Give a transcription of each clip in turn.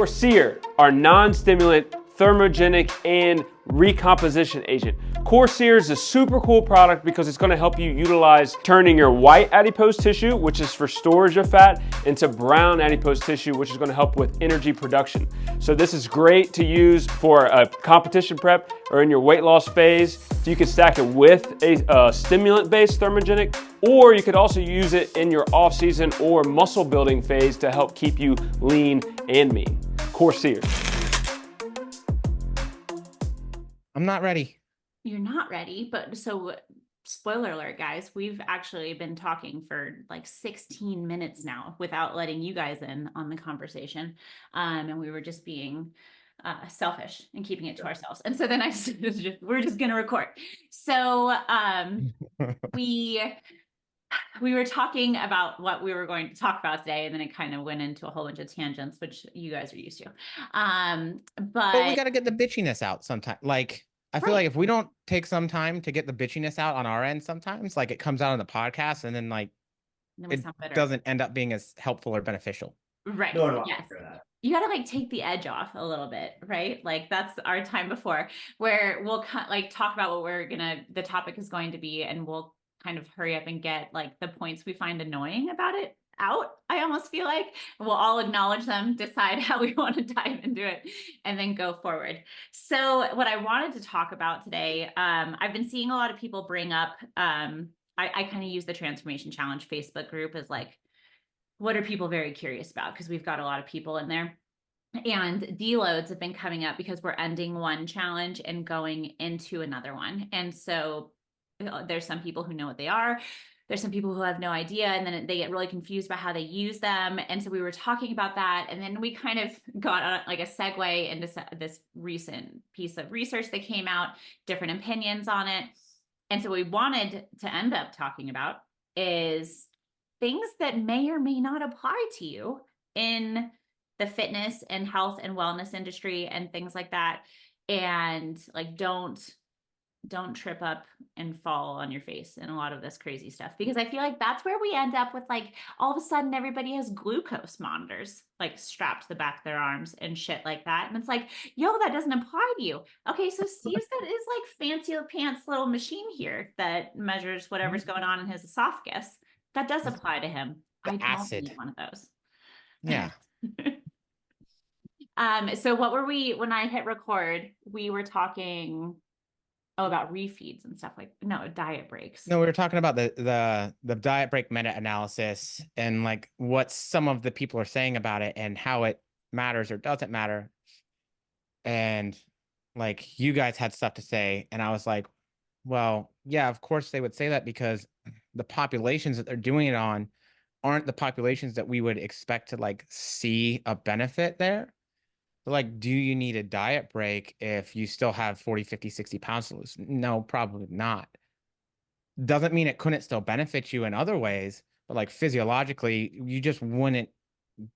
Sear, our non-stimulant, thermogenic, and recomposition agent. Sear is a super cool product because it's going to help you utilize turning your white adipose tissue, which is for storage of fat, into brown adipose tissue, which is going to help with energy production. So this is great to use for a competition prep or in your weight loss phase. So you can stack it with a stimulant-based thermogenic, or you could also use it in your off-season or muscle building phase to help keep you lean and mean. Sear. I'm not ready. You're not ready, but so spoiler alert, guys, we've actually been talking for like 16 minutes now without letting you guys in on the conversation. And we were just being selfish and keeping it to ourselves. And so then we're just going to record. So we were talking about what we were going to talk about today, and then it kind of went into a whole bunch of tangents, which you guys are used to. But we got to get the bitchiness out sometime. Like, I feel like if we don't take some time to get the bitchiness out on our end, sometimes like it comes out on the podcast and then like it doesn't end up being as helpful or beneficial. Right. No, yes. You got to like take the edge off a little bit, right? Like that's our time before where we'll like talk about what the topic is going to be, and we'll kind of hurry up and get like the points we find annoying about it out. I almost feel like we'll all acknowledge them, decide how we want to dive into it, and then go forward. So what I wanted to talk about today, I've been seeing a lot of people bring up, I kind of use the Transformation Challenge Facebook group as like, what are people very curious about? Because we've got a lot of people in there. And deloads have been coming up because we're ending one challenge and going into another one. And so there's some people who know what they are. There's some people who have no idea, and then they get really confused about how they use them. And so we were talking about that, and then we kind of got like a segue into this recent piece of research that came out, different opinions on it. And so what we wanted to end up talking about is things that may or may not apply to you in the fitness and health and wellness industry and things like that. And like, don't trip up and fall on your face in a lot of this crazy stuff, because I feel like that's where we end up with like all of a sudden everybody has glucose monitors like strapped to the back of their arms and shit like that. And it's like, yo, that doesn't apply to you. Okay, so Steve's got his like fancy pants little machine here that measures whatever's going on in his esophagus. That does apply to him. I don't need one of those. Yeah. So what were we, when I hit record, we were talking about refeeds and stuff diet breaks. No, we were talking about the diet break meta-analysis and like what some of the people are saying about it and how it matters or doesn't matter. And like you guys had stuff to say, and I was like, well, yeah, of course they would say that because the populations that they're doing it on aren't the populations that we would expect to like see a benefit there. Like, do you need a diet break if you still have 40, 50, 60 pounds to lose? No, probably not. Doesn't mean it couldn't still benefit you in other ways, but like physiologically, you just wouldn't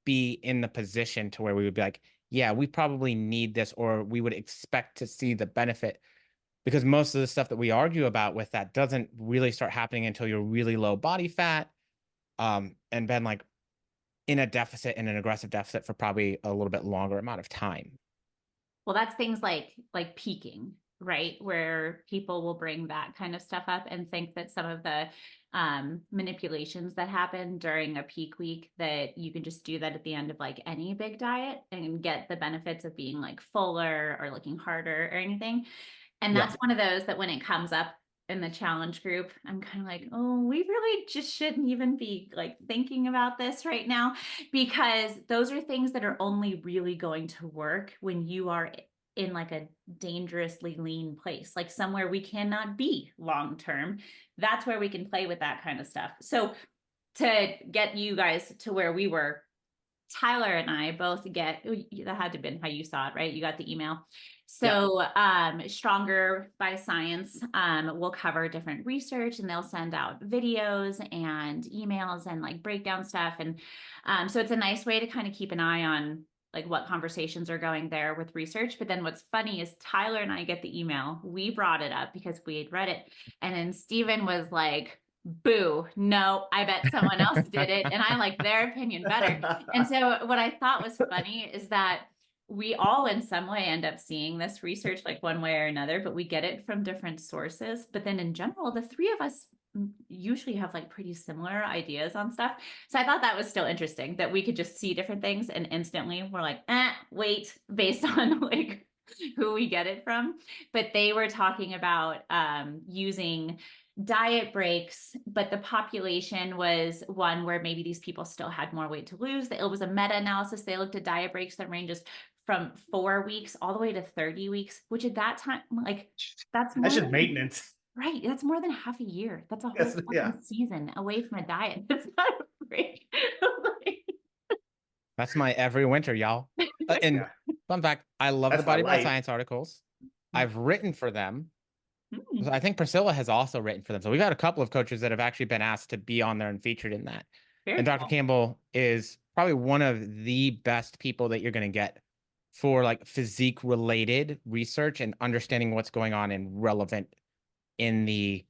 be in the position to where we would be like, yeah, we probably need this, or we would expect to see the benefit, because most of the stuff that we argue about with that doesn't really start happening until you're really low body fat, and been like in a deficit and an aggressive deficit for probably a little bit longer amount of time. Well, that's things like peaking, right? Where people will bring that kind of stuff up and think that some of the manipulations that happen during a peak week, that you can just do that at the end of like any big diet and get the benefits of being like fuller or looking harder or anything. And that's one of those that when it comes up in the challenge group, I'm kind of like, oh, we really just shouldn't even be like thinking about this right now, because those are things that are only really going to work when you are in like a dangerously lean place, like somewhere we cannot be long-term. That's where we can play with that kind of stuff. So to get you guys to where we were, Tyler and I both that had to have been how you saw it, right? You got the email. So Stronger by Science will cover different research, and they'll send out videos and emails and like breakdown stuff. And so it's a nice way to kind of keep an eye on like what conversations are going there with research. But then what's funny is Tyler and I get the email. We brought it up because we had read it. And then Steven was like, boo, no, I bet someone else did it. And I like their opinion better. And so what I thought was funny is that we all in some way end up seeing this research like one way or another, but we get it from different sources. But then in general, the three of us usually have like pretty similar ideas on stuff. So I thought that was still interesting that we could just see different things and instantly we're like, wait, based on like who we get it from. But they were talking about using diet breaks, but the population was one where maybe these people still had more weight to lose. It was a meta-analysis. They looked at diet breaks that ranges from 4 weeks all the way to 30 weeks, which at that time, like that's just maintenance. Right. That's more than half a year. That's a whole Yes, fucking yeah. season away from a diet. That's not a break. That's my every winter, y'all. And Yeah. fun fact, I love That's the my Body by life. Science articles. I've written for them. Hmm. So I think Priscilla has also written for them. So we've had a couple of coaches that have actually been asked to be on there and featured in that. Very And Dr. cool. Campbell is probably one of the best people that you're going to get for like physique related research and understanding what's going on and relevant in the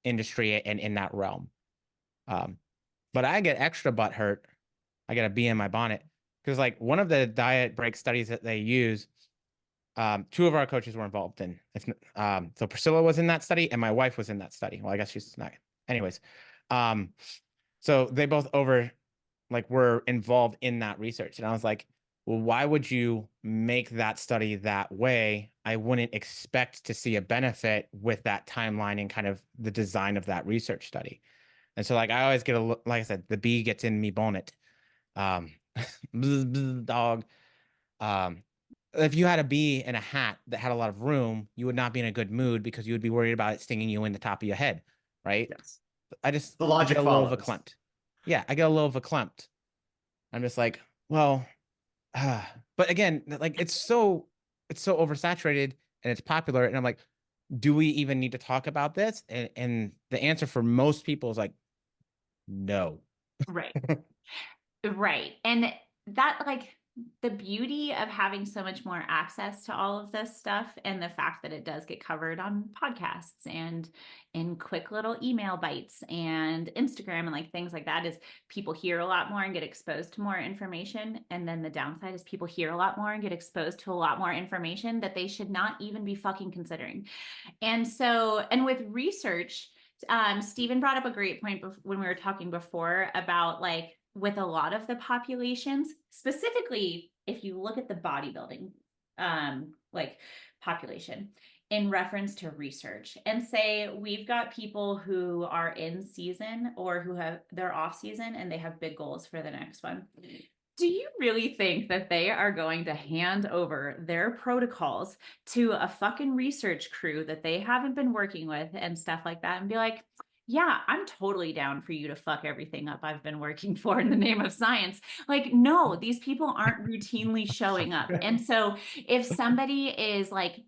industry and in that realm. But I get extra butt hurt. I get a bee in my bonnet because like one of the diet break studies that they use, two of our coaches were involved in. So Priscilla was in that study and my wife was in that study. Well, I guess she's not. Anyways, so they both were involved in that research. And I was like, well, why would you make that study that way? I wouldn't expect to see a benefit with that timeline and kind of the design of that research study. And so like I always get like I said, the bee gets in me bonnet. Dog. If you had a bee in a hat that had a lot of room, you would not be in a good mood because you would be worried about it stinging you in the top of your head, right? Yes. I just The logic get a little follows. verklempt. Yeah, I get a little verklempt. I'm just like, well, but again, like it's so oversaturated and it's popular, and I'm like, do we even need to talk about this? And the answer for most people is like, no. Right. Right. And that, like, the beauty of having so much more access to all of this stuff and the fact that it does get covered on podcasts and in quick little email bites and Instagram and like things like that is people hear a lot more and get exposed to more information. And then the downside is people hear a lot more and get exposed to a lot more information that they should not even be fucking considering. And so, and with research, Stephen brought up a great point when we were talking before about like with a lot of the populations, specifically if you look at the bodybuilding like population in reference to research and say we've got people who are in season or who have their off season and they have big goals for the next one. Do you really think that they are going to hand over their protocols to a fucking research crew that they haven't been working with and stuff like that and be like, yeah, I'm totally down for you to fuck everything up I've been working for in the name of science? Like, no, these people aren't routinely showing up. And so if somebody is like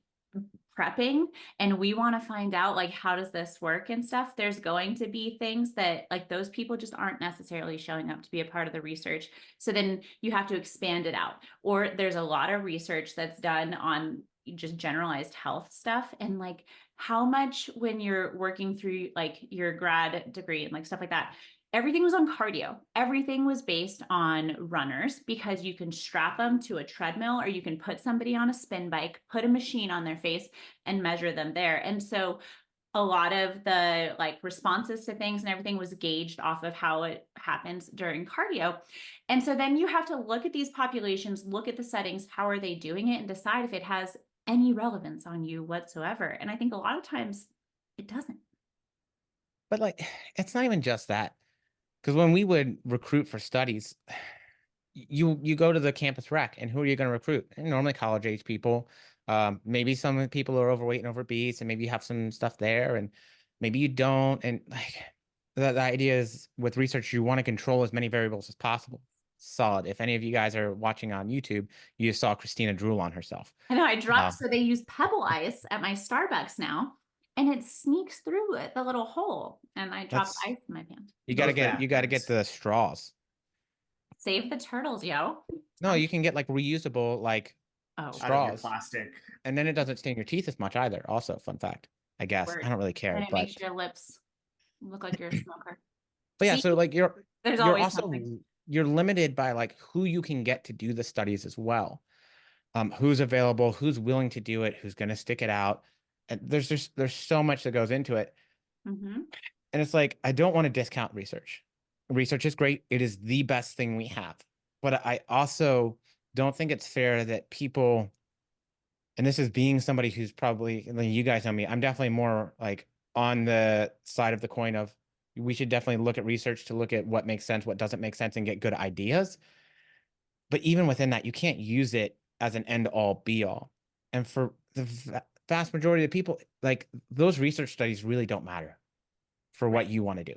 prepping and we want to find out like how does this work and stuff, there's going to be things that like those people just aren't necessarily showing up to be a part of the research. So then you have to expand it out. Or there's a lot of research that's done on just generalized health stuff and like how much when you're working through like your grad degree and like stuff like that, everything was on cardio. Everything was based on runners because you can strap them to a treadmill or you can put somebody on a spin bike, put a machine on their face and measure them there. And so a lot of the like responses to things and everything was gauged off of how it happens during cardio. And so then you have to look at these populations, look at the settings, how are they doing it, and decide if it has any relevance on you whatsoever. And I think a lot of times it doesn't. But like, it's not even just that. Because when we would recruit for studies, you go to the campus rec, and who are you going to recruit? And normally college age people. Maybe some people are overweight and obese, and maybe you have some stuff there, and maybe you don't. And like the idea is with research, you want to control as many variables as possible. Solid. If any of you guys are watching on YouTube, you saw Christina drool on herself. I know I dropped, so they use Pebble Ice at my Starbucks now, and it sneaks through it, the little hole, and I dropped ice in my pants. You gotta get the straws. Save the turtles, yo. No, you can get like reusable like straws, plastic, and then it doesn't sting your teeth as much either. Also, fun fact, I guess. Word. I don't really care, And it but makes your lips look like you're a smoker. but yeah, See? so like you're There's always also something. you're limited by like who you can get to do the studies as well. Who's available, who's willing to do it, who's going to stick it out. And there's so much that goes into it. Mhm. And it's like, I don't want to discount research. Research is great. It is the best thing we have. But I also don't think it's fair that people, and this is being somebody who's probably, I mean, you guys know me, I'm definitely more like on the side of the coin of we should definitely look at research to look at what makes sense, what doesn't make sense, and get good ideas. But even within that, you can't use it as an end all be all. And for the vast majority of people, like those research studies really don't matter for what you want to do.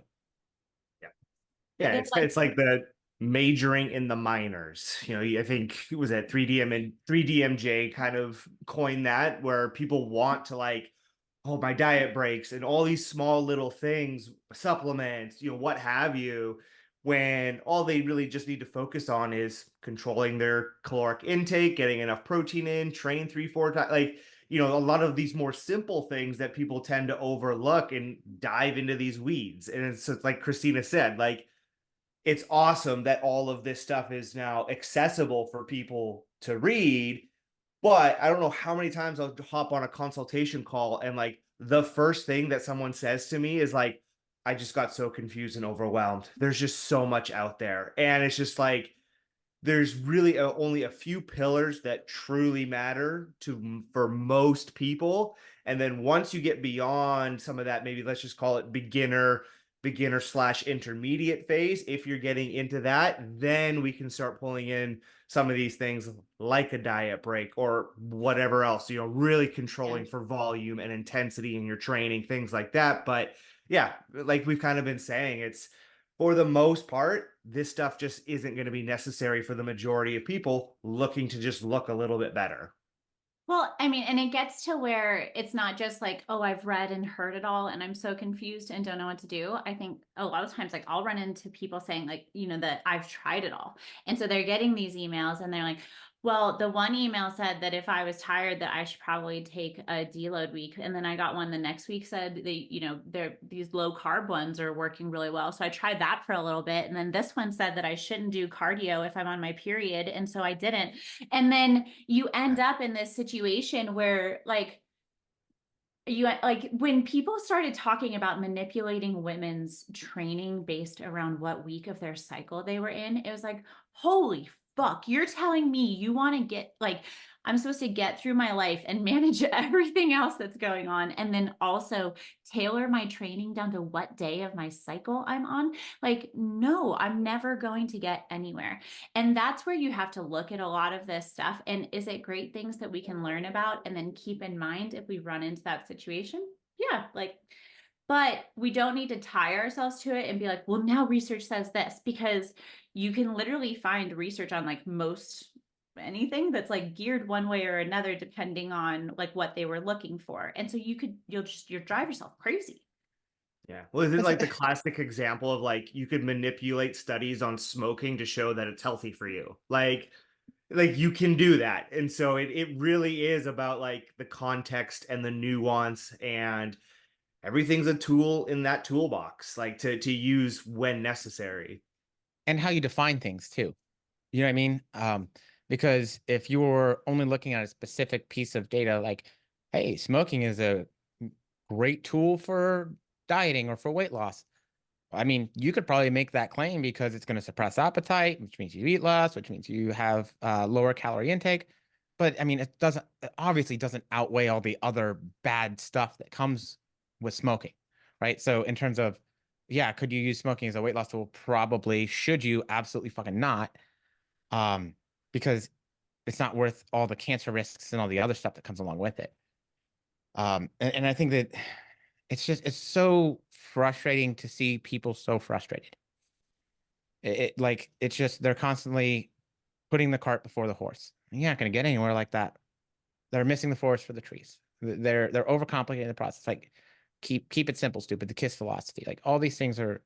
Yeah, They're like, it's like the majoring in the minors. You know, I think it was at 3DM and 3DMJ kind of coined that, where people want to like, oh, my diet breaks and all these small little things, supplements, you know, what have you, when all they really just need to focus on is controlling their caloric intake, getting enough protein in, train 3-4 times, like, you know, a lot of these more simple things that people tend to overlook and dive into these weeds. And it's like Christina said, like, it's awesome that all of this stuff is now accessible for people to read. But I don't know how many times I'll hop on a consultation call and like the first thing that someone says to me is like, I just got so confused and overwhelmed. There's just so much out there. And it's just like, there's really only a few pillars that truly matter to for most people. And then once you get beyond some of that, maybe let's just call it beginner slash intermediate phase, if you're getting into that, then we can start pulling in some of these things like a diet break or whatever else, you know, really controlling for volume and intensity in your training, things like that. But yeah, like we've kind of been saying, it's for the most part, this stuff just isn't going to be necessary for the majority of people looking to just look a little bit better. well, I mean, and it gets to where it's not just like, oh, I've read and heard it all and I'm so confused and don't know what to do. I think a lot of times, like, I'll run into people saying, like, you know, that I've tried it all. And so they're getting these emails and they're like, well, the one email said that if I was tired, that I should probably take a deload week. And then I got one the next week said they, you know, these low carb ones are working really well. So I tried that for a little bit. And then this one said that I shouldn't do cardio if I'm on my period. And so I didn't. And then you end up in this situation where like when people started talking about manipulating women's training based around what week of their cycle they were in, it was like, holy fuck, you're telling me you want to get like, I'm supposed to get through my life and manage everything else that's going on and then also tailor my training down to what day of my cycle I'm on? Like, no, I'm never going to get anywhere. And that's where you have to look at a lot of this stuff. And is it great things that we can learn about and then keep in mind if we run into that situation? Yeah, like, but we don't need to tie ourselves to it and be like, well, now research says this, because you can literally find research on like most anything that's like geared one way or another depending on like what they were looking for. And so you'll drive yourself crazy. Yeah. Well, isn't like the classic example of like you could manipulate studies on smoking to show that it's healthy for you. Like you can do that. And so it really is about like the context and the nuance, and everything's a tool in that toolbox, like to use when necessary. And how you define things too. You know what I mean? Because if you're only looking at a specific piece of data, like, hey, smoking is a great tool for dieting or for weight loss. I mean, you could probably make that claim because it's going to suppress appetite, which means you eat less, which means you have lower calorie intake. But I mean, it obviously doesn't outweigh all the other bad stuff that comes with smoking, right? So in terms of, yeah, could you use smoking as a weight loss tool? Probably. Should you? Absolutely fucking not. Because it's not worth all the cancer risks and all the other stuff that comes along with it. And I think that it's so frustrating to see people so frustrated. It's just they're constantly putting the cart before the horse. You're not going to get anywhere like that. They're missing the forest for the trees. They're overcomplicating the process. Like keep it simple, stupid. The KISS philosophy. Like all these things are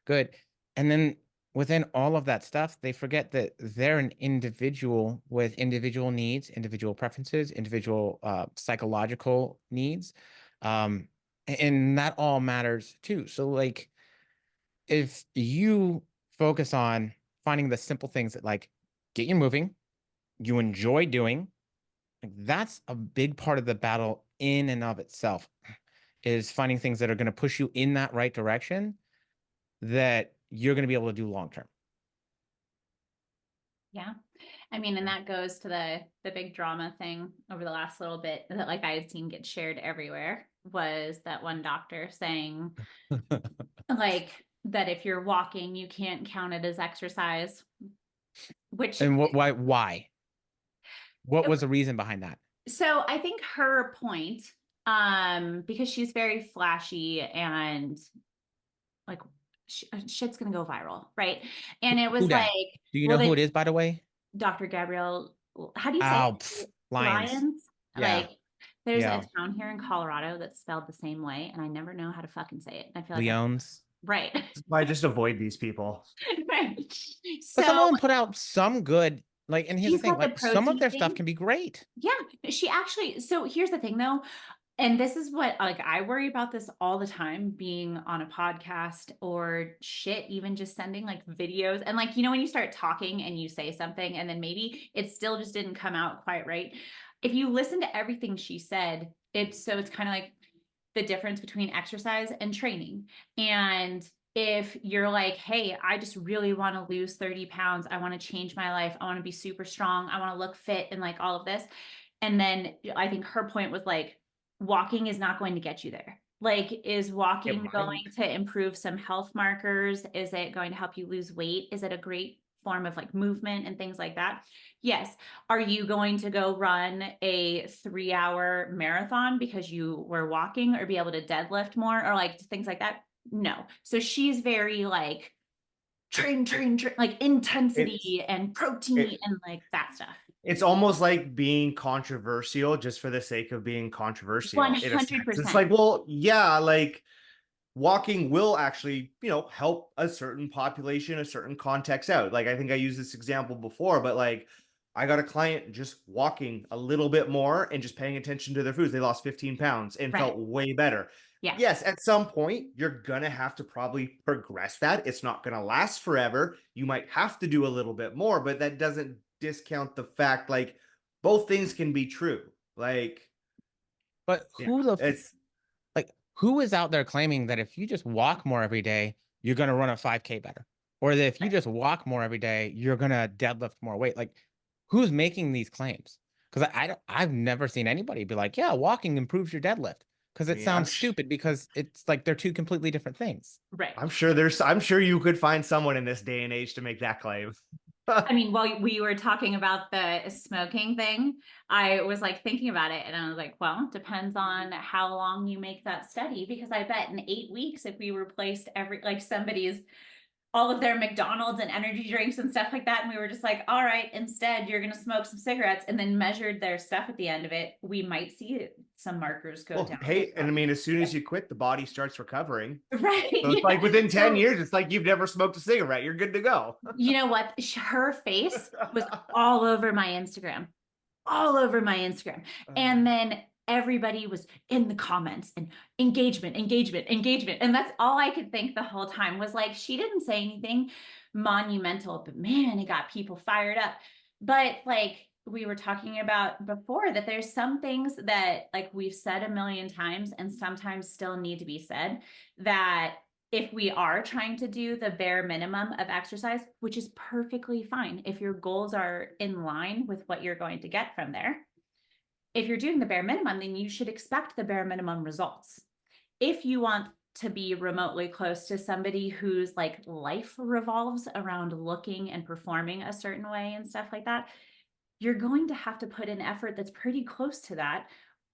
good. And then within all of that stuff, they forget that they're an individual with individual needs, individual preferences, individual psychological needs. And that all matters too. So like if you focus on finding the simple things that like get you moving, you enjoy doing. Like that's a big part of the battle in and of itself, is finding things that are going to push you in that right direction that you're going to be able to do long term. Yeah. I mean, and that goes to the big drama thing over the last little bit that like I had seen get shared everywhere, was that one doctor saying like that if you're walking, you can't count it as exercise, which And why? What was the reason behind that? so I think her point, because she's very flashy and like shit's gonna go viral, right? And it was Who dat? like, Do you well, know who it is, by the way? Dr. Gabrielle, how do you say Oh, it? Lions. Yeah. Like there's Yeah. a town here in Colorado that's spelled the same way, and I never know how to fucking say it. I feel like Leons. right. I just avoid these people. Right. But some of So them put out some good, like, and here's the she's thing, got the like some of protein their stuff thing. can be great. Yeah, she actually, so here's the thing though, and this is what like I worry about this all the time, being on a podcast or shit, even just sending like videos. And like, you know, when you start talking and you say something and then maybe it still just didn't come out quite right. If you listen to everything she said, it's kind of like the difference between exercise and training. And if you're like, hey, I just really want to lose 30 pounds, I want to change my life, I want to be super strong, I want to look fit and like all of this. And then I think her point was like, walking is not going to get you there. Like, is walking going to improve some health markers? Is it going to help you lose weight? Is it a great form of like movement and things like that? Yes. Are you going to go run a 3-hour marathon because you were walking, or be able to deadlift more, or like things like that? No. So she's very like train, like intensity and protein and like that stuff. It's almost like being controversial just for the sake of being controversial. In a sense. It's 100%. like, well, yeah, like walking will actually, help a certain population, a certain context out. Like I think I used this example before, but like I got a client just walking a little bit more and just paying attention to their foods. They lost 15 pounds and felt way better. Yeah. Yes, at some point, you're going to have to probably progress that. It's not going to last forever. You might have to do a little bit more, but that doesn't discount the fact like both things can be true. Like, But who is out there claiming that if you just walk more every day, you're going to run a 5K better? Or that if you just walk more every day, you're going to deadlift more weight? Like, who's making these claims? Because I've never seen anybody be like, yeah, walking improves your deadlift. Because it sounds stupid, because it's like they're two completely different things. Right. I'm sure you could find someone in this day and age to make that claim. I mean, while we were talking about the smoking thing, I was like thinking about it, and I was like, well, depends on how long you make that study, because I bet in 8 weeks, if we replaced somebody's all of their McDonald's and energy drinks and stuff like that, and we were just like, all right, instead you're gonna smoke some cigarettes, and then measured their stuff at the end of it, we might see some markers go down. Hey, and I mean, as soon as you quit, the body starts recovering. Right. So it's like within 10 years, it's like you've never smoked a cigarette. You're good to go. You know what? Her face was all over my Instagram. And then everybody was in the comments and engagement. And that's all I could think the whole time, was like, she didn't say anything monumental, but man, it got people fired up. But like we were talking about before, that there's some things that like we've said a million times and sometimes still need to be said, that if we are trying to do the bare minimum of exercise, which is perfectly fine if your goals are in line with what you're going to get from there, if you're doing the bare minimum, then you should expect the bare minimum results. If you want to be remotely close to somebody whose like life revolves around looking and performing a certain way and stuff like that, you're going to have to put in effort that's pretty close to that,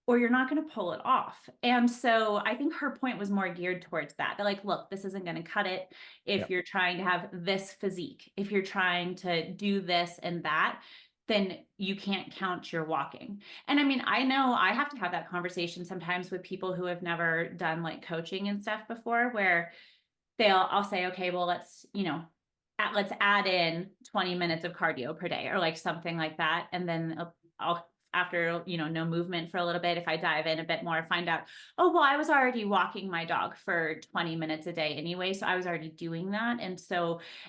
or you're not going to pull it off. And so I think her point was more geared towards that. They're like, look, this isn't going to cut it if you're trying to have this physique. If you're trying to do this and that, then you can't count your walking. And I mean, I know I have to have that conversation sometimes with people who have never done like coaching and stuff before, where I'll say, okay, well, let's add in 20 minutes of cardio per day, or like something like that. And then I'll after, no movement for a little bit, if I dive in a bit more, find out, oh, well, I was already walking my dog for 20 minutes a day anyway. So I was already doing that. And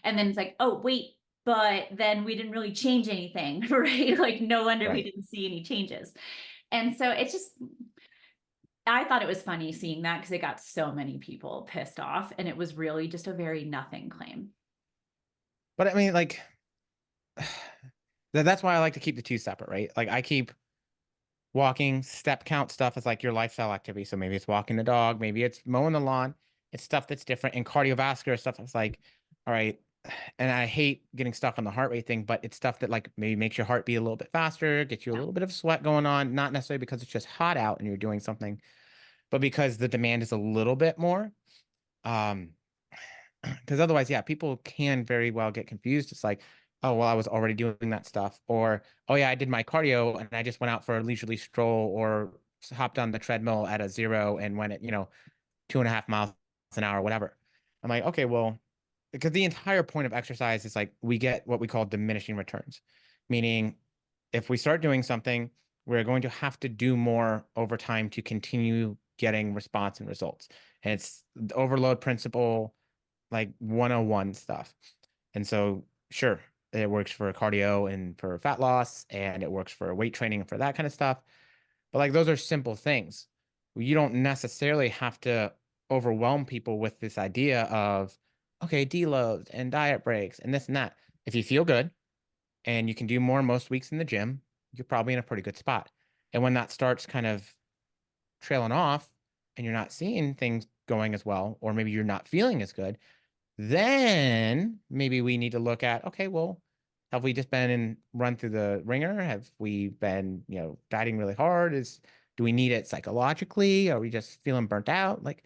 then it's like, oh, wait, but then we didn't really change anything, right? Like no wonder we Right. didn't see any changes. And so it's just, I thought it was funny seeing that because it got so many people pissed off, and it was really just a very nothing claim. But I mean, like, that's why I like to keep the two separate, right? Like I keep walking, step count stuff as like your lifestyle activity. So maybe it's walking the dog, maybe it's mowing the lawn. It's stuff that's different. And cardiovascular stuff, it's like, all right. And I hate getting stuck on the heart rate thing, but it's stuff that like maybe makes your heart beat a little bit faster, gets you a Yeah. little bit of sweat going on, not necessarily because it's just hot out and you're doing something, but because the demand is a little bit more. Because otherwise, yeah, people can very well get confused. It's like, oh, well, I was already doing that stuff. Or, oh, yeah, I did my cardio and I just went out for a leisurely stroll or hopped on the treadmill at a 0 and went at, 2.5 miles an hour, whatever. I'm like, okay, well, because the entire point of exercise is like we get what we call diminishing returns, meaning if we start doing something, we're going to have to do more over time to continue getting response and results. And it's the overload principle, like 101 stuff. And so, sure, it works for cardio and for fat loss, and it works for weight training and for that kind of stuff. But like those are simple things. You don't necessarily have to overwhelm people with this idea of, okay, deloads and diet breaks and this and that. If you feel good and you can do more most weeks in the gym, you're probably in a pretty good spot. And when that starts kind of trailing off and you're not seeing things going as well, or maybe you're not feeling as good, then maybe we need to look at, okay, well, have we just been and run through the ringer? Have we been, dieting really hard? Do we need it psychologically? Are we just feeling burnt out? Like,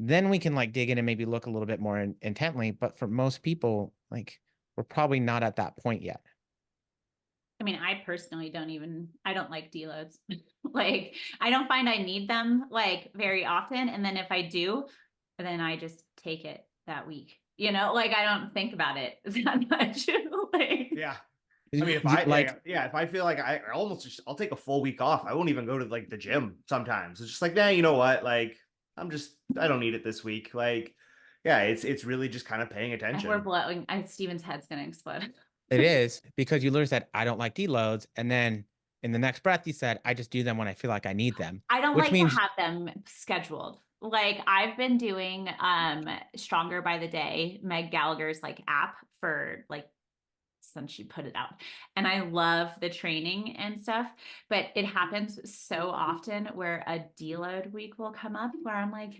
then we can like dig in and maybe look a little bit more intently. But for most people, like, we're probably not at that point yet. I mean, I personally I don't like deloads. Like, I don't find I need them like very often. And then if I do, then I just take it that week. Like I don't think about it that much. Like, Yeah. I mean, if I like, if I feel like I almost just I'll take a full week off. I won't even go to like the gym sometimes. It's just like, nah, you know what? Like I don't need it this week. Like, yeah, it's really just kind of paying and we're attention. blowing. Steven's head's gonna explode. it is because you literally said, I don't like deloads. And then in the next breath, you said, I just do them when I feel like I need them, I don't which like means to have them scheduled. Like I've been doing Stronger by the Day, Meg Gallagher's like app for like since she put it out. And I love the training and stuff, but it happens so often where a deload week will come up where I'm like,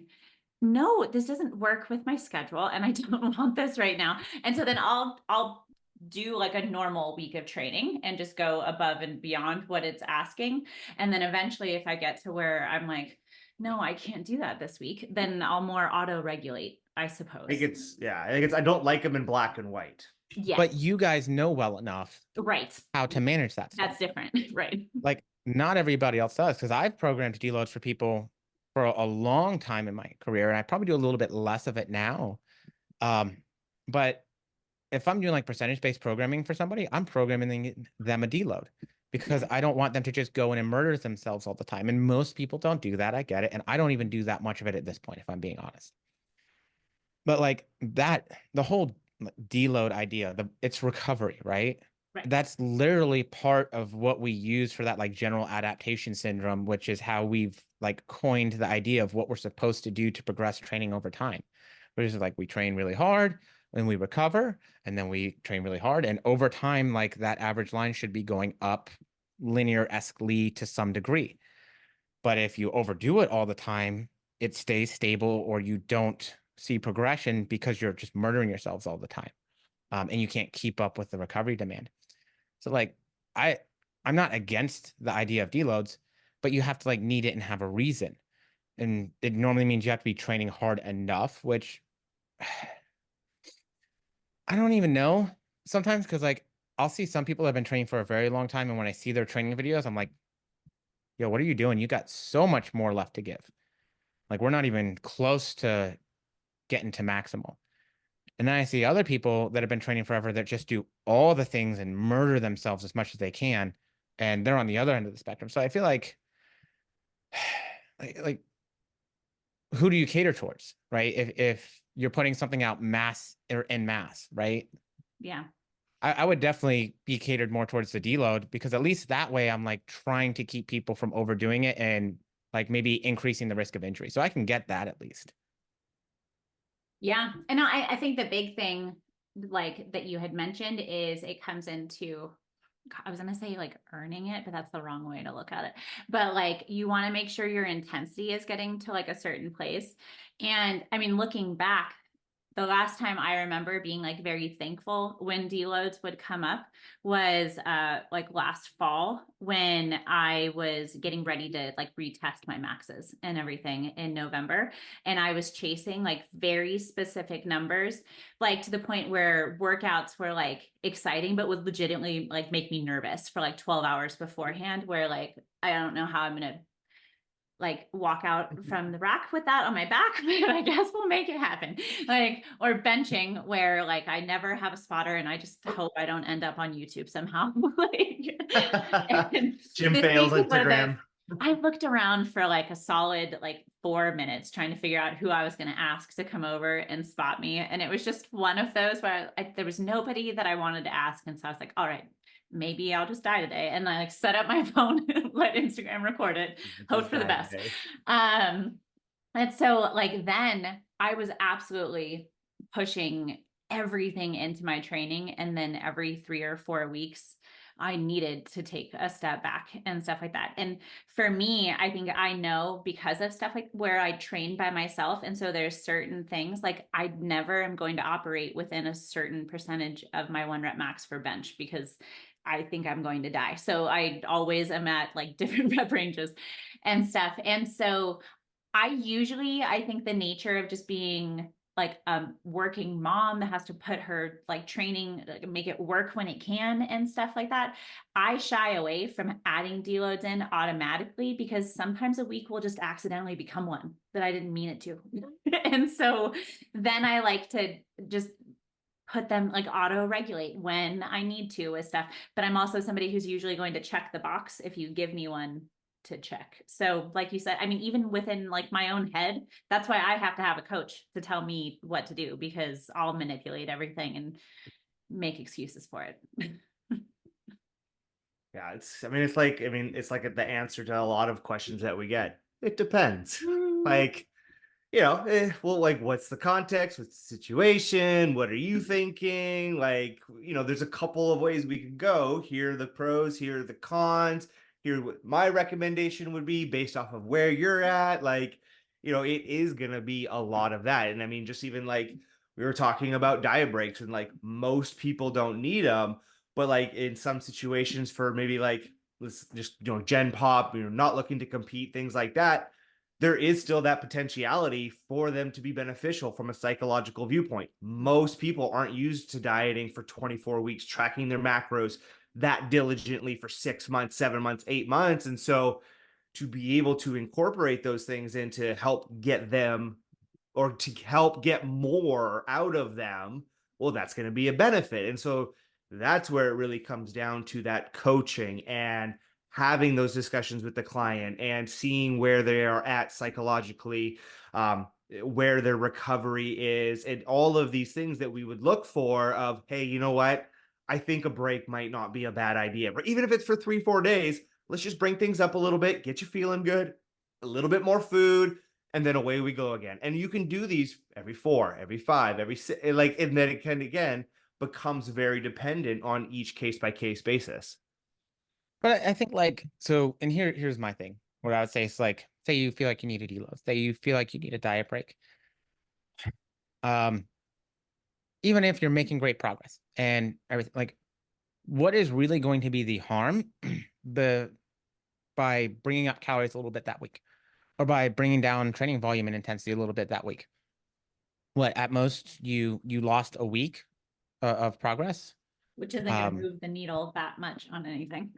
no, this doesn't work with my schedule and I don't want this right now. And so then I'll do like a normal week of training and just go above and beyond what it's asking. And then eventually if I get to where I'm like, no, I can't do that this week, then I'll more auto regulate, I suppose. I think it's I don't like them in black and white. Yeah. but you guys know well enough Right. how to manage that stuff. That's different. Right. Like not everybody else does, because I've programmed deloads for people for a long time in my career, and I probably do a little bit less of it now. But if I'm doing like percentage-based programming for somebody, I'm programming them a deload because I don't want them to just go in and murder themselves all the time. And most people don't do that. I get it. And I don't even do that much of it at this point, if I'm being honest. But like that, the whole deload idea, it's recovery, right? Right. That's literally part of what we use for that like general adaptation syndrome, which is how we've like coined the idea of what we're supposed to do to progress training over time. Which is like we train really hard and we recover, and then we train really hard. And over time, like that average line should be going up linear-esquely to some degree. But if you overdo it all the time, it stays stable or you don't see progression because you're just murdering yourselves all the time. And you can't keep up with the recovery demand. So like I'm not against the idea of deloads, but you have to like need it and have a reason. And it normally means you have to be training hard enough, which I don't even know sometimes, because like I'll see some people that have been training for a very long time, and when I see their training videos, I'm like, yo, what are you doing? You got so much more left to give. Like we're not even close to getting to maximal. And then I see other people that have been training forever that just do all the things and murder themselves as much as they can. And they're on the other end of the spectrum. So I feel like like who do you cater towards, right? If you're putting something out mass or en masse, right? Yeah. I would definitely be catered more towards the deload, because at least that way I'm like trying to keep people from overdoing it and like maybe increasing the risk of injury. So I can get that at least. Yeah. And I think the big thing like that you had mentioned is it comes into, I was going to say like earning it, but that's the wrong way to look at it. But like you want to make sure your intensity is getting to like a certain place. And I mean, looking back, the last time I remember being like very thankful when deloads would come up was like last fall when I was getting ready to like retest my maxes and everything in November. And I was chasing like very specific numbers, like to the point where workouts were like exciting, but would legitimately like make me nervous for like 12 hours beforehand, where like I don't know how I'm gonna like walk out from the rack with that on my back, but I guess we'll make it happen. Like, or benching where like I never have a spotter and I just hope I don't end up on YouTube somehow. Like, and Jim this fails week was one of those. Instagram. I looked around for like a solid like 4 minutes trying to figure out who I was going to ask to come over and spot me. And it was just one of those where there was nobody that I wanted to ask. And so I was like, all right, maybe I'll just die today. And I like set up my phone and let Instagram record it, hope for the best. And so like then I was absolutely pushing everything into my training. And then every 3 or 4 weeks, I needed to take a step back and stuff like that. And for me, I think I know because of stuff like where I train by myself. And so there's certain things like I never am going to operate within a certain percentage of my 1 rep max for bench because I think I'm going to die. So I always am at like different rep ranges and stuff. And so I think the nature of just being like a working mom that has to put her like training, like, make it work when it can and stuff like that. I shy away from adding deloads in automatically because sometimes a week will just accidentally become one that I didn't mean it to. And so then I like to just put them like auto regulate when I need to with stuff. But I'm also somebody who's usually going to check the box if you give me one to check. So like you said, I mean, even within like my own head, that's why I have to have a coach to tell me what to do because I'll manipulate everything and make excuses for it. Yeah, it's like the answer to a lot of questions that we get. It depends. Like, well, like, what's the context? What's the situation? What are you thinking? Like, there's a couple of ways we could go. Here are the pros, here are the cons. Here what my recommendation would be based off of where you're at. Like, it is gonna be a lot of that. And I mean, just even like we were talking about diet breaks, and like most people don't need them, but like in some situations for maybe like let's just gen pop, not looking to compete, things like that, there is still that potentiality for them to be beneficial from a psychological viewpoint. Most people aren't used to dieting for 24 weeks, tracking their macros that diligently for 6 months, 7 months, 8 months. And so to be able to incorporate those things in to help get them or to help get more out of them, well, that's going to be a benefit. And so that's where it really comes down to that coaching and having those discussions with the client and seeing where they are at psychologically, where their recovery is, and all of these things that we would look for of, hey, you know what? I think a break might not be a bad idea. But even if it's for 3-4 days, let's just bring things up a little bit, get you feeling good, a little bit more food, and then away we go again. And you can do these every 4, every 5, every 6, like, and then it can again becomes very dependent on each case by case basis. But I think like, so, and here's my thing. What I would say is like, say you feel like you need a deload, say you feel like you need a diet break. Even if you're making great progress and everything, like what is really going to be the harm by bringing up calories a little bit that week or by bringing down training volume and intensity a little bit that week? What at most you lost a week of progress, Which isn't going to move the needle that much on anything.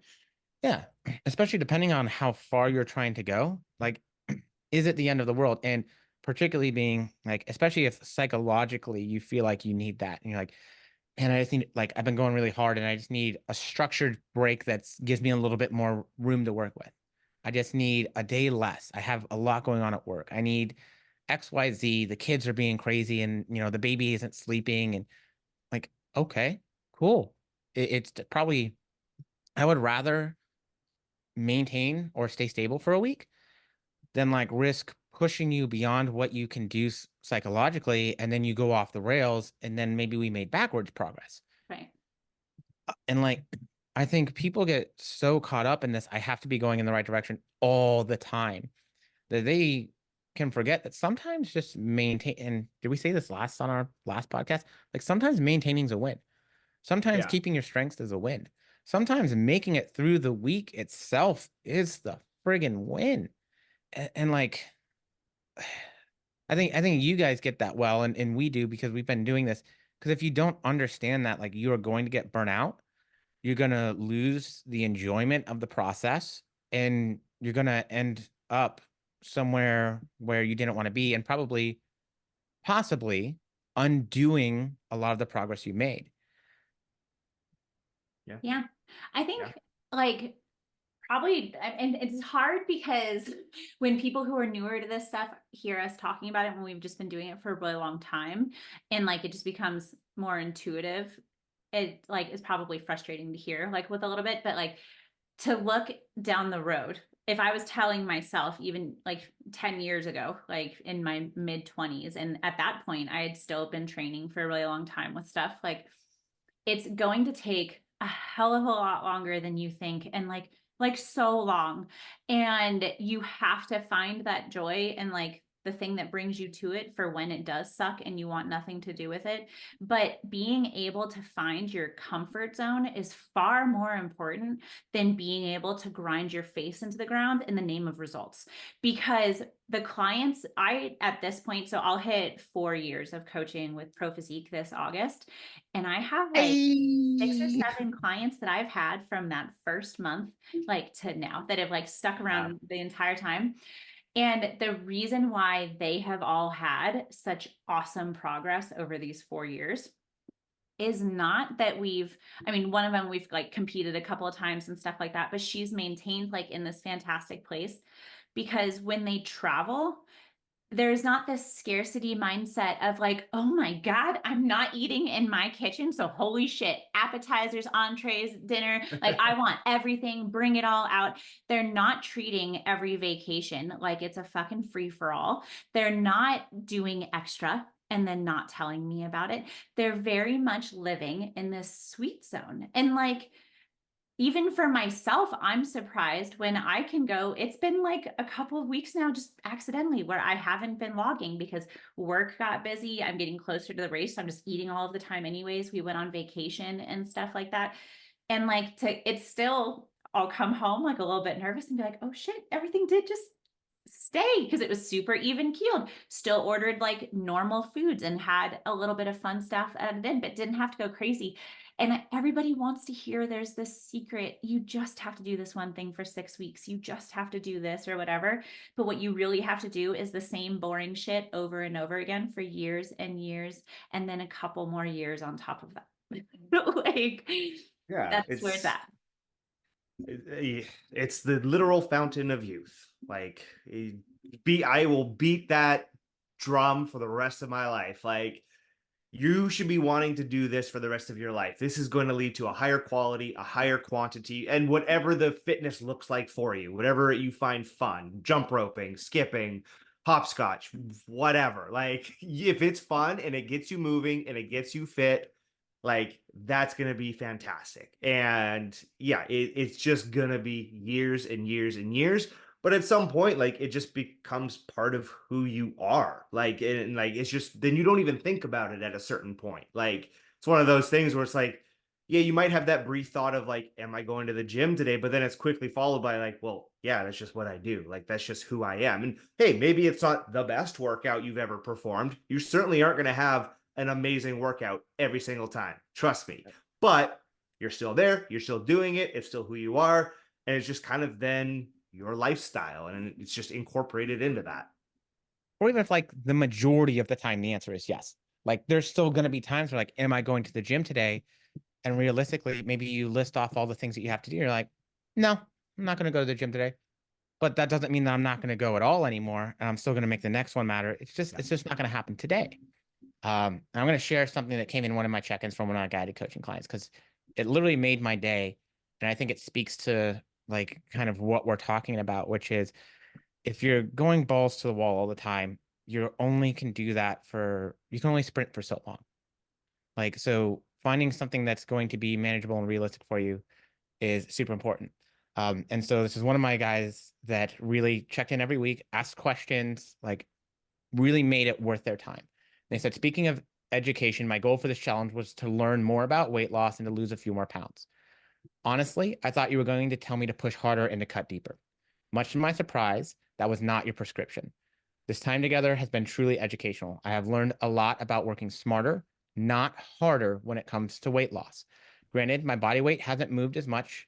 Yeah, especially depending on how far you're trying to go. Like, is it the end of the world? And particularly being like, especially if psychologically you feel like you need that, and you're like, and I just need, like, I've been going really hard and I just need a structured break that gives me a little bit more room to work with. I just need a day less. I have a lot going on at work. I need XYZ. The kids are being crazy and, the baby isn't sleeping. And like, okay, cool. it's probably, I would rather maintain or stay stable for a week than like risk pushing you beyond what you can do psychologically, and then you go off the rails, and then maybe we made backwards progress. Right. And like, I think people get so caught up in this, I have to be going in the right direction all the time, that they can forget that sometimes just maintain. And did we say this last on our last podcast? Like sometimes maintaining is a win. Sometimes Yeah. keeping your strengths is a win. Sometimes making it through the week itself is the friggin' win. And like, I think you guys get that well, and we do because we've been doing this. Because if you don't understand that, like, you are going to get burnt out, you're gonna lose the enjoyment of the process, and you're gonna end up somewhere where you didn't want to be, and probably, possibly, undoing a lot of the progress you made. Yeah. I think Yeah. like probably, and it's hard because when people who are newer to this stuff hear us talking about it when we've just been doing it for a really long time, and like it just becomes more intuitive, it like is probably frustrating to hear like with a little bit, but like to look down the road, if I was telling myself even like 10 years ago, like in my mid 20s, and at that point I had still been training for a really long time with stuff, like it's going to take a hell of a lot longer than you think, and like so long, and you have to find that joy and like the thing that brings you to it for when it does suck and you want nothing to do with it. But being able to find your comfort zone is far more important than being able to grind your face into the ground in the name of results. Because the clients I at this point, so I'll hit 4 years of coaching with Pro Physique this August, and I have like 6 or 7 clients that I've had from that first month like to now that have like stuck around the entire time. And the reason why they have all had such awesome progress over these 4 years is not that I mean, one of them we've like competed a couple of times and stuff like that, but she's maintained like in this fantastic place because when they travel, there's not this scarcity mindset of like, oh my God, I'm not eating in my kitchen. So holy shit, appetizers, entrees, dinner, like I want everything, bring it all out. They're not treating every vacation like it's a fucking free for all. They're not doing extra and then not telling me about it. They're very much living in this sweet zone. And like, even for myself, I'm surprised when I can go. It's been like a couple of weeks now, just accidentally, where I haven't been logging because work got busy. I'm getting closer to the race. So I'm just eating all of the time, anyways. We went on vacation and stuff like that. And like, it's still, I'll come home like a little bit nervous and be like, oh shit, everything did just stay because it was super even keeled. Still ordered like normal foods and had a little bit of fun stuff added in, but didn't have to go crazy. And everybody wants to hear there's this secret. You just have to do this one thing for 6 weeks. You just have to do this or whatever. But what you really have to do is the same boring shit over and over again for years and years, and then a couple more years on top of that. Like, Yeah, that's where it's at. It's the literal fountain of youth. Like, I will beat that drum for the rest of my life. Like, you should be wanting to do this for the rest of your life. This is going to lead to a higher quality, a higher quantity, and whatever the fitness looks like for you, whatever you find fun, jump roping, skipping, hopscotch, whatever. Like, if it's fun and it gets you moving and it gets you fit, like, that's going to be fantastic. And yeah, it's just going to be years and years and years. But at some point, like, it just becomes part of who you are. Like, and like, it's just, then you don't even think about it at a certain point. Like, it's one of those things where it's like, yeah, you might have that brief thought of like, am I going to the gym today? But then it's quickly followed by like, well, yeah, that's just what I do. Like, that's just who I am. And hey, maybe it's not the best workout you've ever performed. You certainly aren't going to have an amazing workout every single time. Trust me. But you're still there. You're still doing it. It's still who you are. And it's just kind of then your lifestyle, and it's just incorporated into that. Or even if like the majority of the time the answer is yes. Like there's still going to be times where like, am I going to the gym today? And realistically, maybe you list off all the things that you have to do. You're like, no, I'm not going to go to the gym today. But that doesn't mean that I'm not going to go at all anymore. And I'm still going to make the next one matter. It's just not going to happen today. I'm going to share something that came in one of my check-ins from one of my guided coaching clients, because it literally made my day. And I think it speaks to like kind of what we're talking about, which is if you're going balls to the wall all the time, you only can do that you can only sprint for so long. Like, so finding something that's going to be manageable and realistic for you is super important. And so this is one of my guys that really checked in every week, asked questions, like really made it worth their time. They said, speaking of education, my goal for this challenge was to learn more about weight loss and to lose a few more pounds. Honestly, I thought you were going to tell me to push harder and to cut deeper. Much to my surprise, that was not your prescription. This time together has been truly educational. I have learned a lot about working smarter, not harder when it comes to weight loss. Granted, my body weight hasn't moved as much,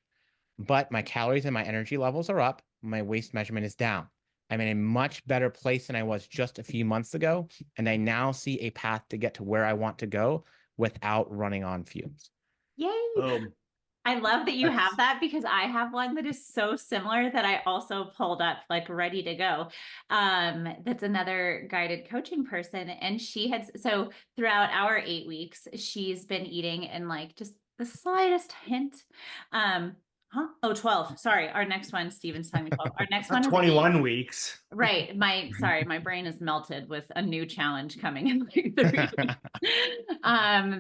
but my calories and my energy levels are up. My waist measurement is down. I'm in a much better place than I was just a few months ago, and I now see a path to get to where I want to go without running on fumes. Yay. Boom. I love that you That's- have that because I have one that is so similar that I also pulled up like ready to go. That's another guided coaching person. And she had, so throughout our 8 weeks, she's been eating in like just the slightest hint. Huh? Oh, 12. Sorry. Our next one, Steven's telling me 12. Our next one Not is 8. 21 weeks. Right. My brain is melted with a new challenge coming in like 3 weeks.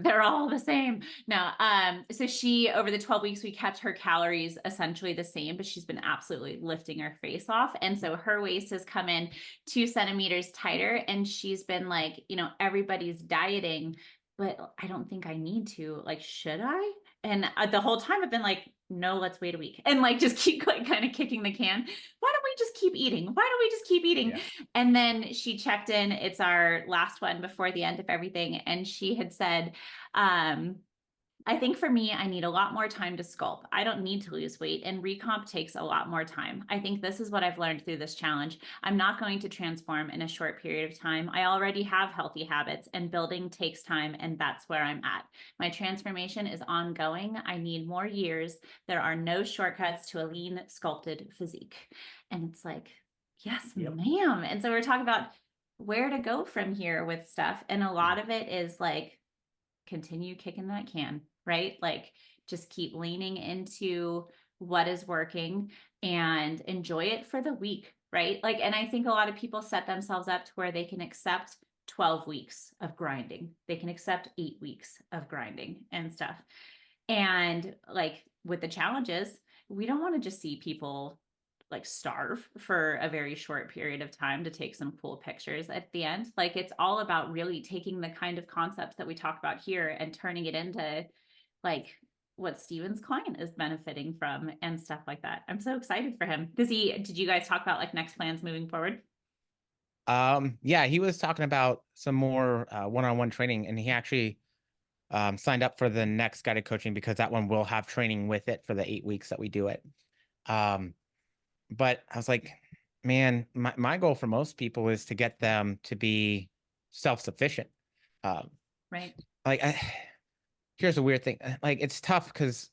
They're all the same. No, so she over the 12 weeks we kept her calories essentially the same, but she's been absolutely lifting her face off. And so her waist has come in 2 centimeters tighter, and she's been like, everybody's dieting, but I don't think I need to. Like, should I? And the whole time I've been like, no, let's wait a week and like just keep like kind of kicking the can. Why don't we just keep eating? Why don't we just keep eating? Yeah. And then she checked in. It's our last one before the end of everything. And she had said, I think for me, I need a lot more time to sculpt. I don't need to lose weight, and recomp takes a lot more time. I think this is what I've learned through this challenge. I'm not going to transform in a short period of time. I already have healthy habits, and building takes time, and that's where I'm at. My transformation is ongoing. I need more years. There are no shortcuts to a lean, sculpted physique. And it's like, yes, Yep. ma'am. And so we're talking about where to go from here with stuff. And a lot of it is like, continue kicking that can, right? Like just keep leaning into what is working and enjoy it for the week, right? Like, and I think a lot of people set themselves up to where they can accept 12 weeks of grinding. They can accept 8 weeks of grinding and stuff. And like with the challenges, we don't want to just see people like starve for a very short period of time to take some cool pictures at the end. Like it's all about really taking the kind of concepts that we talk about here and turning it into like what Steven's client is benefiting from and stuff like that. I'm so excited for him. Did you guys talk about like next plans moving forward? Yeah, he was talking about some more one-on-one training, and he actually signed up for the next guided coaching because that one will have training with it for the 8 weeks that we do it. But I was like, man, my goal for most people is to get them to be self-sufficient. Right. Like, here's a weird thing. Like, it's tough because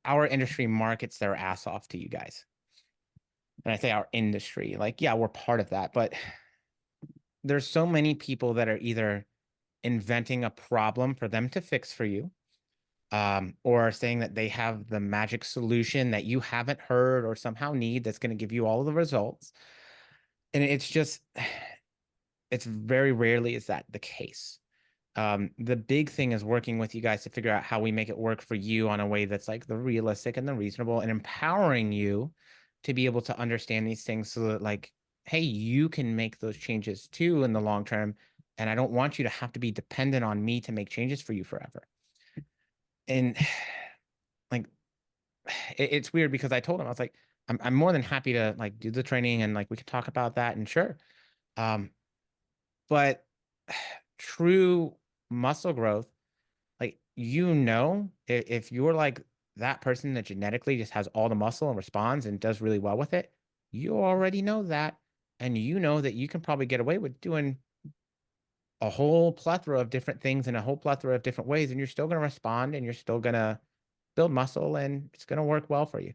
our industry markets their ass off to you guys. And I say our industry, like, yeah, we're part of that, but there's so many people that are either inventing a problem for them to fix for you, or saying that they have the magic solution that you haven't heard or somehow need that's going to give you all of the results. And it's just, it's very rarely is that the case. The big thing is working with you guys to figure out how we make it work for you on a way that's like the realistic and the reasonable, and empowering you to be able to understand these things so that like, hey, you can make those changes too in the long term. And I don't want you to have to be dependent on me to make changes for you forever. And like, it's weird because I told him, I was like, I'm more than happy to like do the training and like we can talk about that, and sure. But true muscle growth, like, if you're like that person that genetically just has all the muscle and responds and does really well with it, you already know that. And you know that you can probably get away with doing a whole plethora of different things in a whole plethora of different ways, and you're still going to respond and you're still going to build muscle and it's going to work well for you.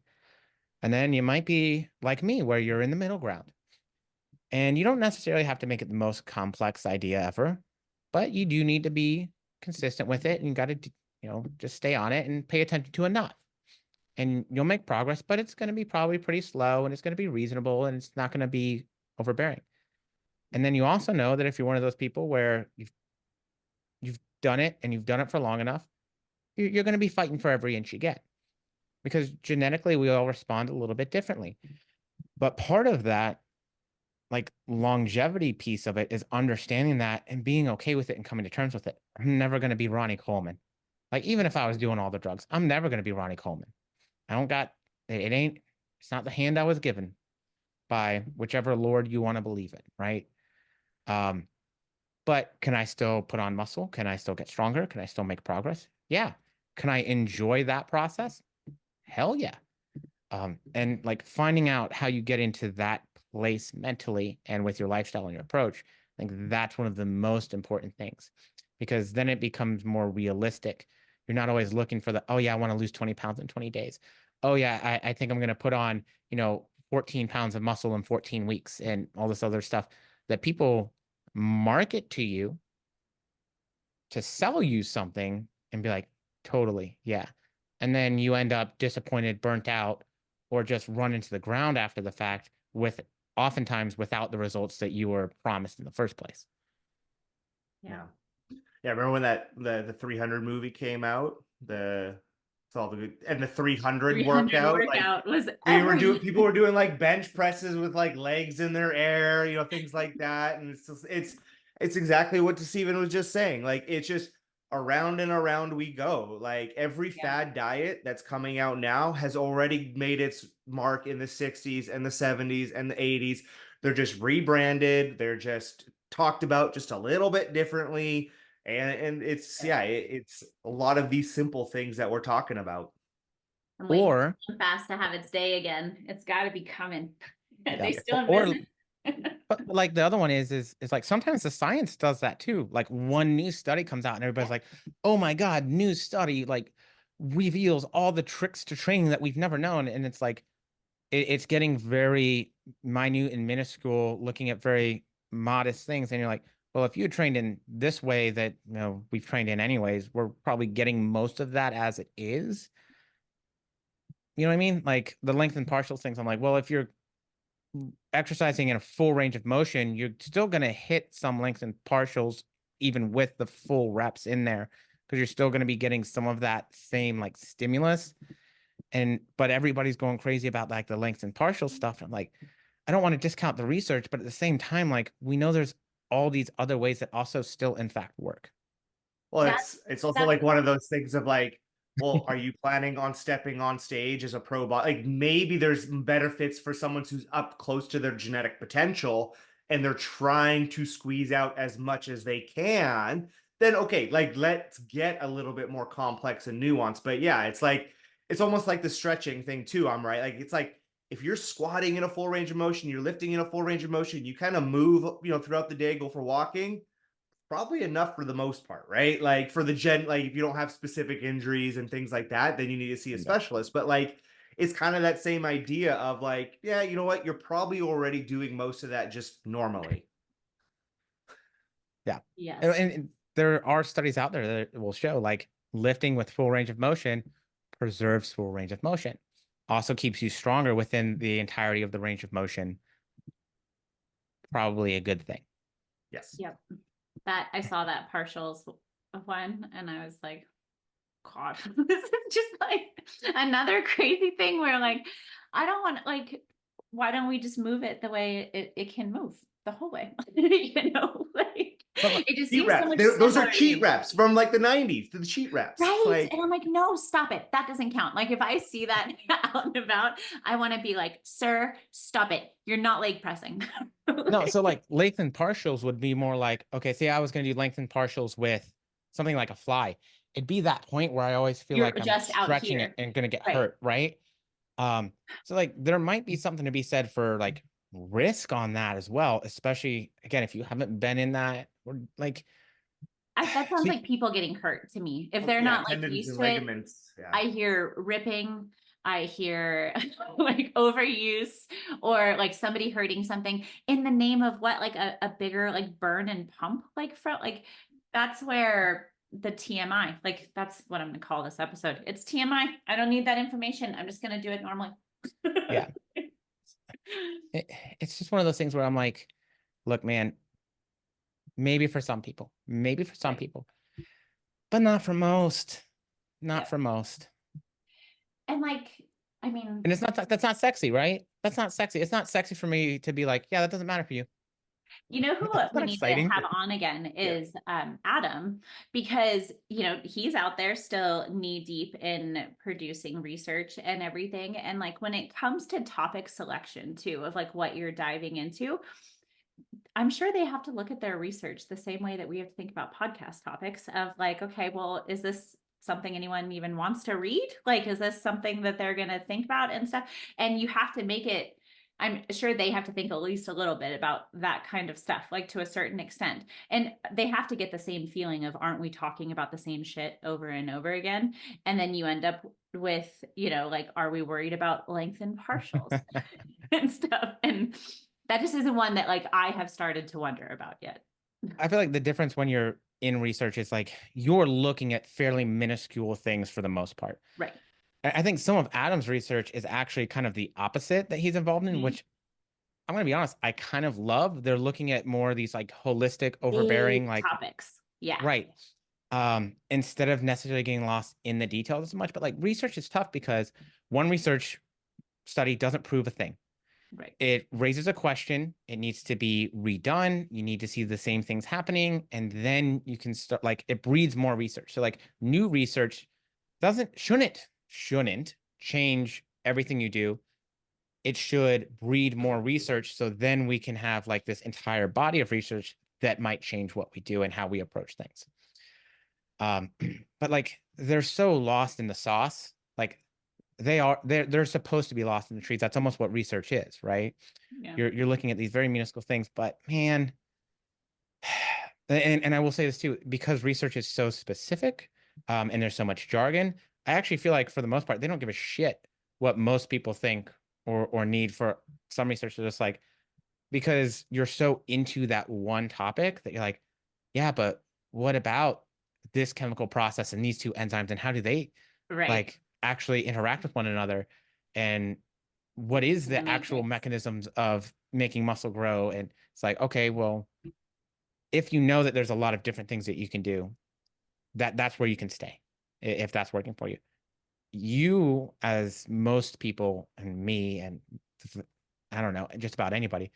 And then you might be like me, where you're in the middle ground. And you don't necessarily have to make it the most complex idea ever, but you do need to be consistent with it. And you got to just stay on it and pay attention to enough. And you'll make progress, but it's going to be probably pretty slow and it's going to be reasonable and it's not going to be overbearing. And then you also know that if you're one of those people where you've done it and you've done it for long enough, you're going to be fighting for every inch you get, because genetically we all respond a little bit differently. But part of that, like, longevity piece of it is understanding that and being okay with it and coming to terms with it. I'm never going to be Ronnie Coleman. Like, even if I was doing all the drugs, I'm never going to be Ronnie Coleman. I don't got it's not the hand I was given by whichever Lord you want to believe in, right? But can I still put on muscle? Can I still get stronger? Can I still make progress? Yeah. Can I enjoy that process? Hell yeah. And like, finding out how you get into that place mentally and with your lifestyle and your approach, I think that's one of the most important things, because then it becomes more realistic. You're not always looking for oh yeah, I want to lose 20 pounds in 20 days. Oh yeah, I think I'm going to put on, 14 pounds of muscle in 14 weeks and all this other stuff that people market to you to sell you something and be like, totally, yeah. And then you end up disappointed, burnt out, or just run into the ground after the fact, with oftentimes without the results that you were promised in the first place. Yeah. Yeah, remember when the 300 movie came out? It's all the good, and the 300 workout, like, was people were doing like bench presses with like legs in their air, things like that. And it's exactly what Stephen was just saying. Like, it's just around and around we go. Like, every fad diet that's coming out now has already made its mark in the 60s and the 70s and the 80s. They're just rebranded. They're just talked about just a little bit differently. And it's it's a lot of these simple things that we're talking about. I'm waiting Or fast to have its day again. It's got to be coming. They Yeah. still in Or- business. but like, the other one is like, sometimes the science does that too. Like, one new study comes out and everybody's like, oh my God, new study like reveals all the tricks to training that we've never known. And it's like, it's getting very minute and minuscule, looking at very modest things. And you're like, well, if you trained in this way that we've trained in anyways, we're probably getting most of that as it is. You know what I mean? Like, the length and partials things, I'm like, well, if you're exercising in a full range of motion, you're still going to hit some length and partials even with the full reps in there, because you're still going to be getting some of that same like stimulus. But everybody's going crazy about like the length and partial stuff. I'm like, I don't want to discount the research, but at the same time, like, we know there's all these other ways that also still in fact work. Well, it's also like one of those things of like, well, are you planning on stepping on stage as a pro body? Like, maybe there's better fits for someone who's up close to their genetic potential and they're trying to squeeze out as much as they can. Then okay, like, let's get a little bit more complex and nuanced. But yeah, it's like, it's almost like the stretching thing too. I'm right. Like, it's like, if you're squatting in a full range of motion, you're lifting in a full range of motion, you kind of move, throughout the day, go for walking, probably enough for the most part, right? Like, for like, if you don't have specific injuries and things like that, then you need to see a specialist. But like, it's kind of that same idea of like, yeah, you know what? You're probably already doing most of that just normally. Yeah. Yes. And there are studies out there that will show like lifting with full range of motion preserves full range of motion. Also keeps you stronger within the entirety of the range of motion. Probably a good thing. Yes. Yep. That I saw that partials one and I was like, gosh, this is just like another crazy thing where like, I don't want, like, why don't we just move it the way it can move the whole way? Like, it just cheat seems reps. so much Those are simpler to cheat me. reps from like the 90s, to the cheat reps. Right. Like, And I'm like, no, stop it. That doesn't count. Like, if I see that out and about, I want to be like, sir, stop it. You're not leg pressing. No, so like length and partials would be more like, okay, say I was going to do length and partials with something like a fly. It'd be that point where I always feel You're like I'm just out stretching here. it and going to get Right. hurt, right? So like, there might be something to be said for like risk on that as well, especially again, if you haven't been in that, or like, That sounds like people getting hurt to me. If they're not like tendons used and to it, ligaments. Yeah. I hear ripping, I hear like overuse, or like somebody hurting something in the name of what, like a bigger like burn and pump like front. Like, that's where the TMI. Like that's what I'm going to call this episode. It's TMI. I don't need that information. I'm just going to do it normally. Yeah. It's just one of those things where I'm like, look, man, maybe for some people, but not for most, not Yeah. for most. And like, I mean, And it's not, that's not sexy, right? That's not sexy. It's not sexy for me to be like, yeah, that doesn't matter for you. you know who It's we not need to exciting. have on again is Adam, because he's out there still knee deep in producing research and everything. And like when it comes to topic selection too, of like what you're diving into, I'm sure they have to look at their research the same way that we have to think about podcast topics of like, okay, well, is this something anyone even wants to read? Like, is this something that they're going to think about and stuff? And you have to make it, I'm sure they have to think at least a little bit about that kind of stuff, like to a certain extent. And they have to get the same feeling of, aren't we talking about the same shit over and over again? And then you end up with, like, are we worried about length and partials and stuff? And that just isn't one that like I have started to wonder about yet. I feel like the difference when you're in research is like you're looking at fairly minuscule things for the most part. Right. I think some of Adam's research is actually kind of the opposite that he's involved in, which I'm going to be honest, I kind of love. They're looking at more of these like holistic, overbearing, Big like topics. Yeah. right. Instead of necessarily getting lost in the details as much, but like research is tough because one research study doesn't prove a thing. Right. It raises a question. It needs to be redone. You need to see the same things happening. And then you can start, like, it breeds more research. So, like, new research shouldn't change everything you do. It should breed more research. So then we can have, like, this entire body of research that might change what we do and how we approach things. But, like, they're so lost in the sauce. Like, they're supposed to be lost in the trees. That's almost what research is, right? Yeah. You're looking at these very minuscule things, but man, and I will say this too, because research is so specific, and there's so much jargon, I actually feel like for the most part, they don't give a shit what most people think or need. For some research, they're just like, because you're so into that one topic that you're like, yeah, but what about this chemical process and these two enzymes and how do they Right. like actually interact with one another, and what is The the actual matrix. mechanisms of making muscle grow? And it's like, okay, well, if you know that there's a lot of different things that you can do, that's where you can stay if that's working for you. You, as most people and me and I don't know, just about anybody,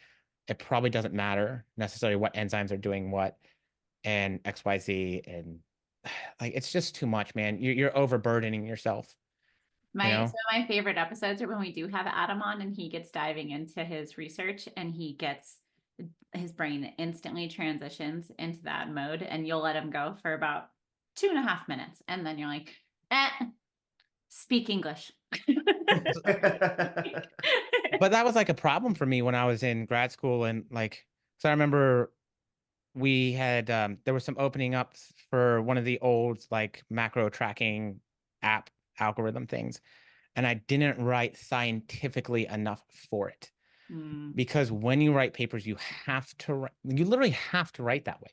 it probably doesn't matter necessarily what enzymes are doing what and XYZ, and like it's just too much, man. You're overburdening yourself. So my favorite episodes are when we do have Adam on and he gets diving into his research and his brain instantly transitions into that mode, and you'll let him go for about 2.5 minutes. And then you're like, speak English. But that was like a problem for me when I was in grad school, and like, so I remember we had there was some opening up for one of the old like macro tracking app algorithm things, and I didn't write scientifically enough for it. Because when you write papers, you literally have to write that way.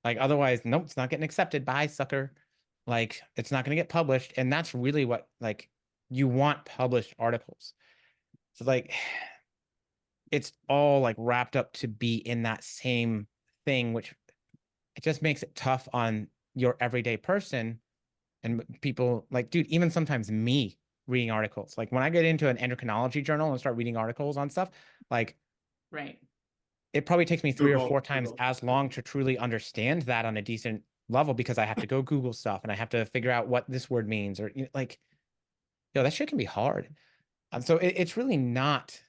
Like otherwise, nope, it's not getting accepted. Bye, sucker. Like it's not going to get published. And that's really what, like, you want published articles. So like it's all like wrapped up to be in that same thing, which it just makes it tough on your everyday person and people like, dude, even sometimes me reading articles. Like when I get into an endocrinology journal and start reading articles on stuff, like, Right. it probably takes me 3 or 4 times Google. as long to truly understand that on a decent level, because I have to go Google stuff and I have to figure out what this word means, or like, that shit can be hard. So it's really not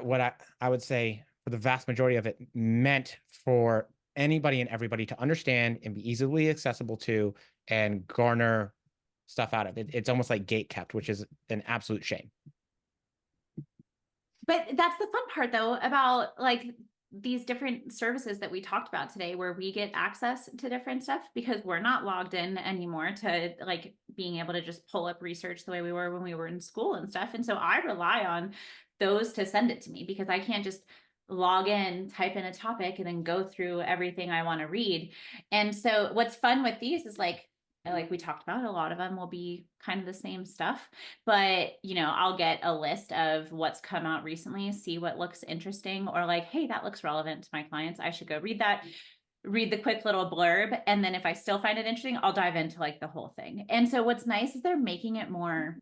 what I would say for the vast majority of it meant for anybody and everybody to understand and be easily accessible to and garner stuff out of it. It's almost like gate kept, which is an absolute shame. But that's the fun part though about like these different services that we talked about today, where we get access to different stuff because we're not logged in anymore to like being able to just pull up research the way we were when we were in school and stuff. And so I rely on those to send it to me because I can't just log in, type in a topic, and then go through everything I want to read. And so what's fun with these is like we talked about, a lot of them will be kind of the same stuff, but I'll get a list of what's come out recently, see what looks interesting, or like, hey, that looks relevant to my clients, I should go read that, read the quick little blurb, and then if I still find it interesting, I'll dive into like the whole thing. And so what's nice is they're making it more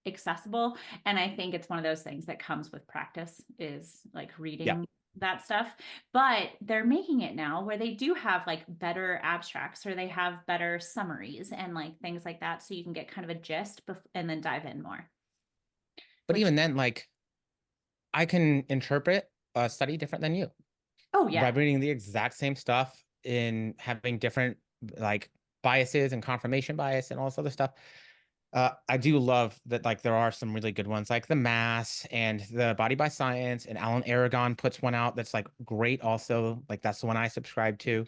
accessible, and I think it's one of those things that comes with practice, is like reading that stuff. But they're making it now where they do have like better abstracts, or they have better summaries and like things like that, so you can get kind of a gist and then dive in more. But even then, like, I can interpret a study different than you. Oh yeah. By reading the exact same stuff and having different like biases and confirmation bias and all this other stuff. I do love that, like, there are some really good ones like the Mass and the Body by Science, and Alan Aragon puts one out that's like great also. Like, that's the one I subscribe to.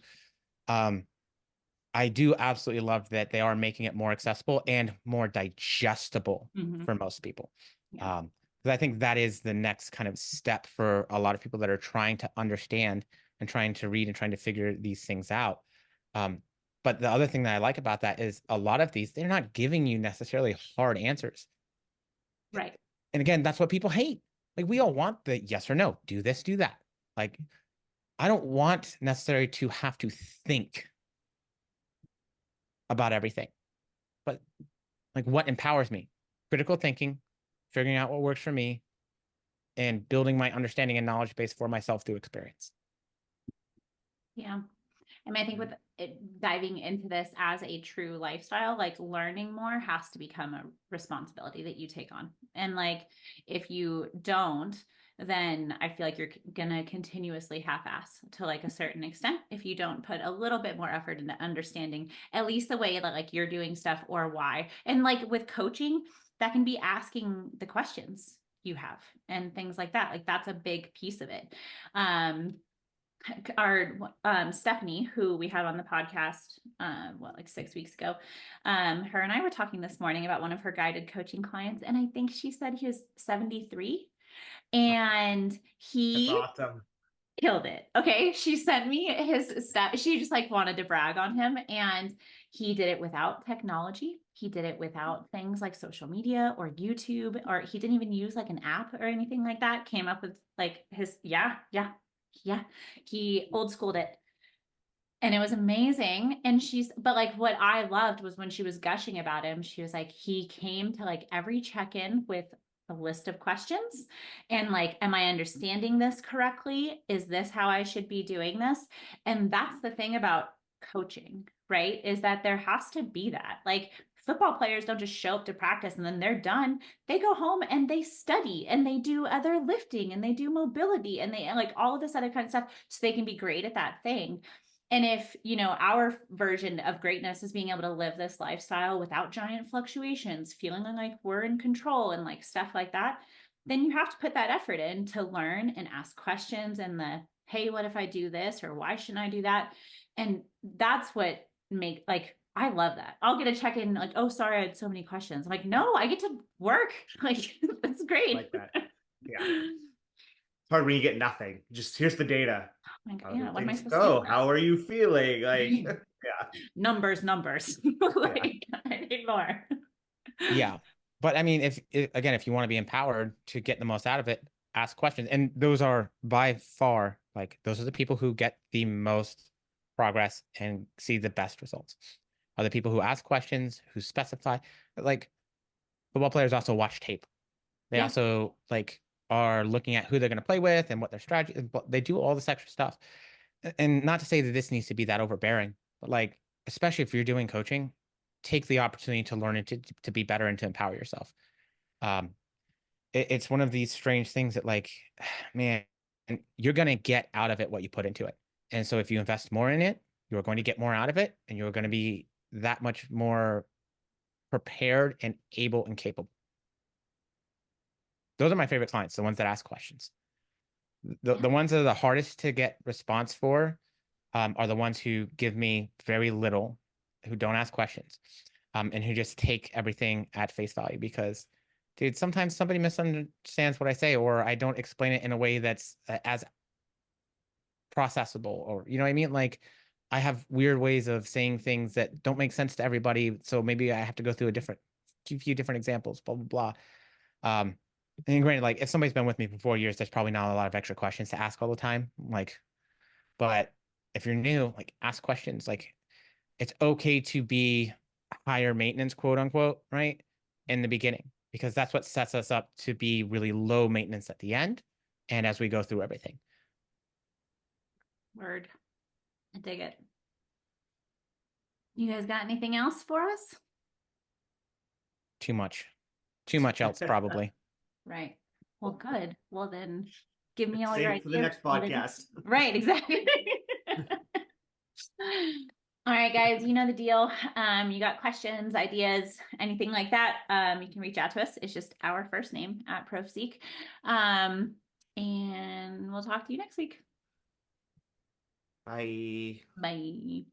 I do absolutely love that they are making it more accessible and more digestible for most people. Yeah. Because I think that is the next kind of step for a lot of people that are trying to understand and trying to read and trying to figure these things out. But the other thing that I like about that is a lot of these, they're not giving you necessarily hard answers. Right. And again, that's what people hate. Like, we all want the yes or no, do this, do that. Like, I don't want necessarily to have to think about everything, but like, what empowers me? Critical thinking, figuring out what works for me, and building my understanding and knowledge base for myself through experience. Yeah. I mean, I think with it, diving into this as a true lifestyle, like learning more has to become a responsibility that you take on. And like, if you don't, then I feel like you're gonna continuously half-ass to like a certain extent if you don't put a little bit more effort into understanding at least the way that like you're doing stuff, or why. And like with coaching, that can be asking the questions you have and things like that. Like, that's a big piece of it. Our Stephanie, who we had on the podcast like 6 weeks ago, her and I were talking this morning about one of her guided coaching clients, and I think she said he was 73, and he That's awesome. killed it. Okay, she sent me his stuff. She just like wanted to brag on him, and he did it without technology. He did it without things like social media or YouTube, or he didn't even use like an app or anything like that. Came up with like his he old schooled it, and it was amazing. And but like, what I loved was when she was gushing about him, she was like, he came to like every check-in with a list of questions, and like, am I understanding this correctly? Is this how I should be doing this? And that's the thing about coaching, right? Is that there has to be that. Like, football players don't just show up to practice and then they're done. They go home and they study and they do other lifting and they do mobility and they like all of this other kind of stuff, so they can be great at that thing. And if, our version of greatness is being able to live this lifestyle without giant fluctuations, feeling like we're in control and like stuff like that, then you have to put that effort in to learn and ask questions, and hey, what if I do this? Or why shouldn't I do that? And that's what I love that. I'll get a check-in like, oh, sorry, I had so many questions. I'm like, no, I get to work. Like, that's great. Like that. Yeah. It's hard when you get nothing. Just, here's the data. Like, How yeah, did what am I things supposed to do go? with How this? are you feeling? Like, yeah. Numbers. Like, I need more. Yeah. But I mean, again, if you want to be empowered to get the most out of it, ask questions. And those are by far, like, those are the people who get the most progress and see the best results. Are the people who ask questions, who specify. Like, football players also watch tape. They also like are looking at who they're going to play with and what their strategy is. But they do all this extra stuff. And not to say that this needs to be that overbearing, but like, especially if you're doing coaching, take the opportunity to learn it to be better and to empower yourself. It's one of these strange things that, like, man, you're going to get out of it what you put into it. And so if you invest more in it, you're going to get more out of it, and you're going to be that much more prepared and able and capable. Those are my favorite clients, the ones that ask questions. The ones that are the hardest to get response for are the ones who give me very little, who don't ask questions, and who just take everything at face value. Because, dude, sometimes somebody misunderstands what I say, or I don't explain it in a way that's as processable, or you know what I mean? Like I have weird ways of saying things that don't make sense to everybody. So maybe I have to go through a few different examples, blah, blah, blah. And granted, like if somebody's been with me for 4 years, there's probably not a lot of extra questions to ask all the time. Like, but if you're new, like ask questions. Like it's okay to be higher maintenance, quote unquote, right? In the beginning, because that's what sets us up to be really low maintenance at the end. And as we go through everything. Word. I dig it. You guys got anything else for us? Too much else, probably. Right. Well, good. Well, then give me all your Save it for the ideas. next podcast. Right, exactly. All right, guys, you know the deal. You got questions, ideas, anything like that, you can reach out to us. It's just our first name @ProfSeek. And we'll talk to you next week. Bye. Bye.